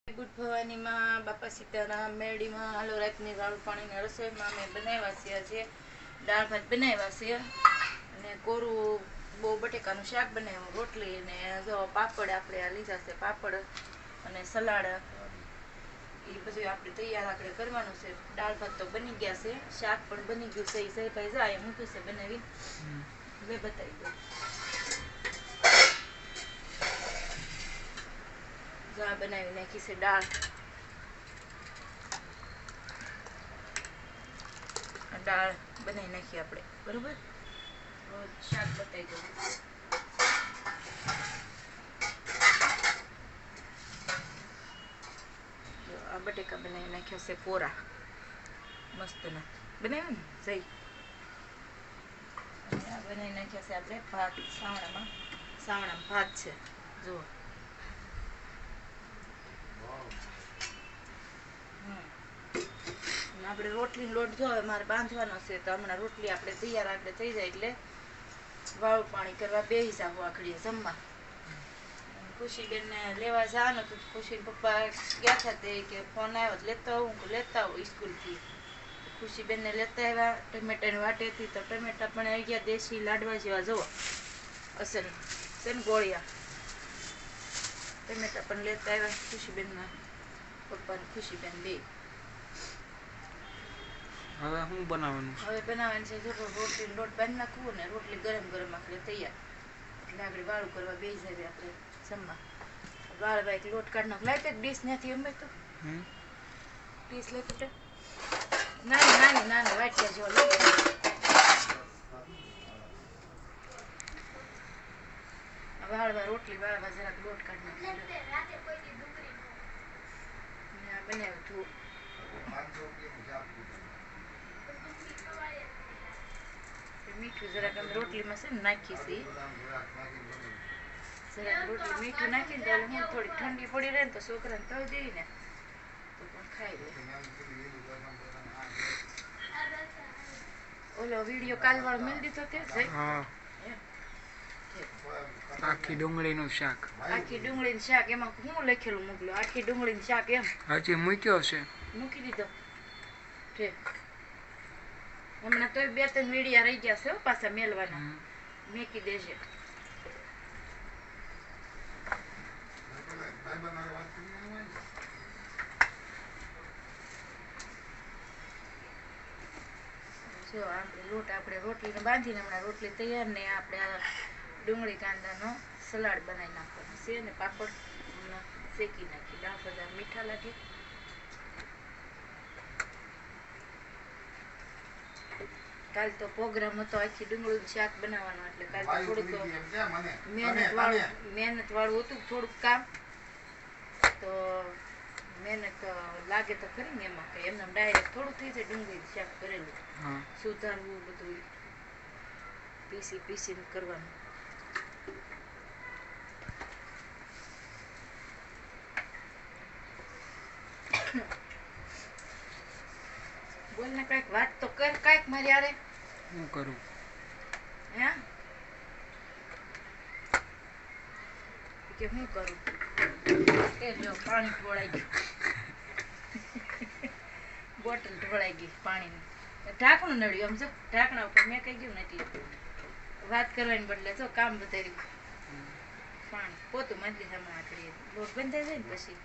Good ભવાનીમાં બાપા સીતારામ મેરડીમાં હાલો રાતની વાળું પાણીના રસોઈમાં અમે બનાવ્યા છે આજે દાળ ભાત બનાવ્યા છે અને કોરું બહુ બટેકાનું શાક બનાવ્યું રોટલી અને જો પાપડ આપણે આ લીધા છે પાપડ અને સલાડ એ બધું આપણે તૈયાર આપણે કરવાનું છે. દાળ ભાત તો બની ગયા છે, શાક પણ બની ગયું છે. સહી ભાઈ જાય મૂક્યું છે બનાવી હવે બતાવી દઉં. બનાવી નાખી છે દાળ બનાવી નાખીએ આપણે બરોબર. શાક બતાવી દઉં. આ બટેકા બનાવી નાખ્યા છે કોરા મસ્તના બનાવ્યા ને જઈ અને આ બનાવી નાખ્યા છે આપણે ભાત સાવણામાં ભાત છે જુઓ. આપણે રોટલી લોટ જો મારે બાંધવાનો છે તો હમણાં રોટલી આપણે તૈયાર આપણે થઈ જાય એટલે વાળું પાણી કરવા બેસી જાવ આખડીએ જમવા. ખુશીબેન ને લેવા જવાનું હતું. ખુશી પપ્પા ગયા હતા તે કે ફોન આવ્યો લેતા આવું લેતા આવું સ્કૂલથી. ખુશીબેન ને લેતા આવ્યા ટમેટાની વાટેથી તો ટમેટા પણ આવી ગયા દેશી લાડવા જેવા જવો અસલ છે ને ગોળિયા ટમેટા પણ લેતા આવ્યા ખુશીબેનના પપ્પા ને ખુશીબેન બે. હવે શું બનાવવાનું? હવે બનાવવાનું છે જો રોટલી લોટ બાંધી નાખવું ને રોટલી ગરમ ગરમ આપણે તૈયાર એટલે આપણે વાળું કરવા બેસી જાય આપણે જમવા. વાળવા એક લોટ કાઢ નાખ લાઈટ ડીશ નથી અમે તો ડીશ લઈ તો નાની નાની નાની વાટક્યા જો વાળવા રોટલી વાળવા જરાક લોટ કાઢ નાખ બનાવ્યું હતું. મીઠું જરાક અમે રોટલીમાં છે ને નાખી છે જરાક રોટલી મીઠું નાખીને તો હું થોડી ઠંડી પડી રહે ને તો છોકરાને તળી દેવી ને તો પણ ખાઈ લે. ઓલો વિડીયો કાલવાળો મેળ દીધો તે આખી ડુંગળીનું શાક. આખી ડુંગળીનું શાક એમાં હું લખેલું મોકલ્યું આખી ડુંગળીનું શાક એમ હજી મૂક્યો છે મૂકી દીધો. હમણાં તો 2-3 વીડિયા રહી ગયા છે પાછા મેલવાના મેકી દેજે. જો આપણે લોટ આપણે રોટલીને બાંધીને હમણાં રોટલી તૈયાર ને આપણે આ ડુંગળી કાંદાનો સલાડ બનાવી નાખવાનો છે ને પાપડ હમણાં શેકી નાખી. દાળ બધા મીઠા લાગે. કાલ તો પ્રોગ્રામ હતો આખી ડુંગળીનું શાક બનાવવાનો એટલે કાલ તો થોડુંક મહેનત વાળું હતું થોડુંક કામ તો મહેનત લાગે તો ખરી ને એમાં કઈ એમને ડાયરેક્ટ થોડું થઈ જાય. ડુંગળીનું શાક કરેલું સુધારવું બધું પીસીને કરવાનું. બોલ ને કઈક વાત તો કર કઈક મારી યારે. શું કરું? હે કે હું કરું કે જો પાણી ઢોળાઈ ગયું બોટલ ઢોળાઈ ગઈ પાણીની. ઢાંકણું નડ્યું આમ જો ઢાંકણા ઉપર મેં કહી ગયું ને એટલે વાત કરવાને બદલે જો કામ બતાવ્યું પાણી પોતું માંડી સામે આકડી લોટ બંધાઈ જાય ને પછી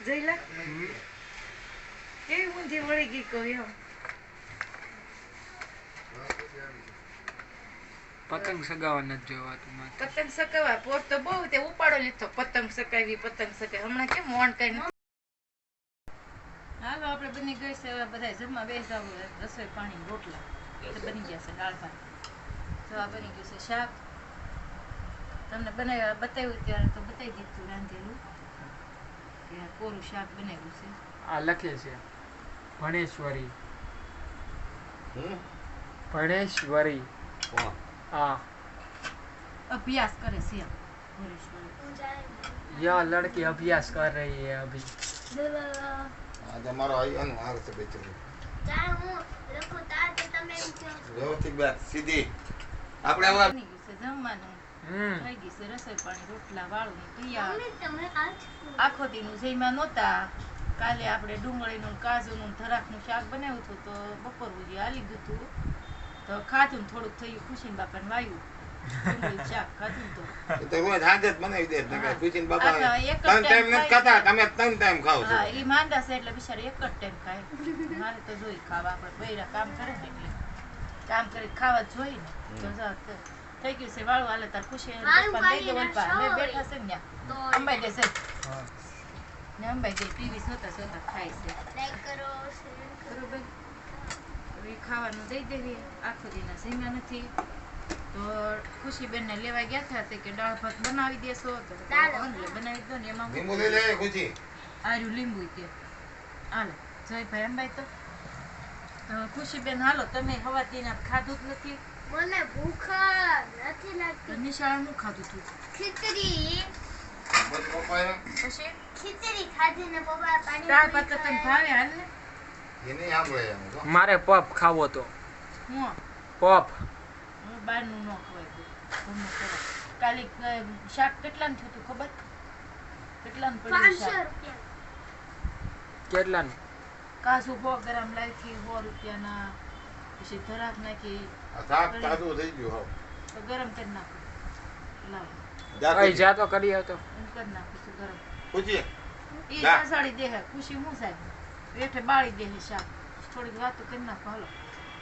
જઈલા કેવી ઊંધી વળી ગઈ કહું એમ. પતંગ સગાવા નથી જોવાતું. પતંગ સકાવા પોત તો બહુ તે ઉપાડો લીધો પતંગ સકાવી હમણાં કેમ મોણ કઈ નથી. હાલો આપણે બની ગઈ છે બધા જમવા બેસી રસોઈ પાણી રોટલા બની ગયા છે. દાળ ભાત તો આ બની ગયું છે શાક તમને બનાવ્યા બતાવ્યું ત્યારે તો બતાવી દીધું રાંધેલું કે કોરું શાક બનાવ્યું છે. આ લખે છે ભણેશ્વરી આ અભ્યાસ કરે છે. यह लड़की अभ्यास कर रही है अभी. आज हमारा आई अन आग से बेच रही. जा हूं रखो तार पे तमे व्यवस्थित बात सीधी આપણે હવે બની ગયું છે જમવાનું. હમ થઈ ગઈ છે રસોઈ પાણી, રોટલા વાળું ને તૈયાર. મમ્મી તમે આજ આખો દીનું જઈમાં નહોતા. કાલે આપણે ડુંગળીનું ને કાજુનું ને ધરાકનું શાક બનાવ્યું હતું તો બપોર સુધી હાલી ગયું હતું. તો ખાધું ને થોડુંક થયું ખુશીને બાપાને વાયું. ડુંગળીનું શાક ખાધું તો. એ તો રોજ હાજર બનાવી દે હા. ખુશીને આ બાપા તો એક જ ત્રણ ટાઈમ time નથી ખાતા, તમે 3 ટાઈમ ખાવ છો. હા, ઈ માંદા છે એટલે બિચારા એક જ ટાઈમ ખાય. મારે તો જોઈ ખાવા, આપણે બૈરા કામ કરે ને એટલે કામ કરી ખાવા જ જોઈએ ને. તો જા તો થઈ ગયું છે વાળું. હાલે તાર ખુશી અને વાળું પપ્પાને દઈ દે વાળીને ઓલપા. અમે સોય. બેઠા છે ને ન્યા. તો અંબાઈ દેશે હા ને અંબાઈ દે ટીવી જોતા જોતા ખાય છે. લાઈક કરો શેર કરો. બરોબર. હવે ખાવાનું દઈ દેવી. આખો દીના સીંગા નથી તો ખુશીબેનને લેવા ગયા હતા તે કે દાળ ભાત બનાવી દેશો તો દાળ. એટલે બનાવી દો ને એમાં લીંબુ લઈ લે ખુશી. આર્યું લીંબુ કે હાલો જયભાઈ અંબાઈ તો ખુશીબેન હાલો તમે હવાતીના ખાધું જ નથી મને ભૂખ નથી તો લાગતી. નિશાળનું ખાધું હતું ખીચડી પછી પપ્પાએ પછી ખીચડી ખાધી ને પપ્પા પાણી દાળ ભાત તો તને ભાવે હાલ ને એ નહીં સાંભળે એમ તો. મારે પપ ખાવો તો હું પપ હું બહારનું ન ખવાય ઘરનું ખવાય. કાલે શાક કેટલાનું થયું હતું ખબર કેટલાનું પડ્યું 500 શાક રૂપિયા. કેટલાનું કાજુ 100 ગ્રામ લાવી 100 રૂપિયાના પછી ધરાક નાખી આ શાક તાજું થઈ ગયું હાવ. તો ગરમ કરી નાખો લાવ જા કઈ જાતો કરી આવતો હું કરી નાખીશું ગરમ ખુશી એ ના. સાસાડી દે ખુશી હું સાહેબ વેઠે બાળી દે શાક થોડીક વાતો કરી નાખો હાલો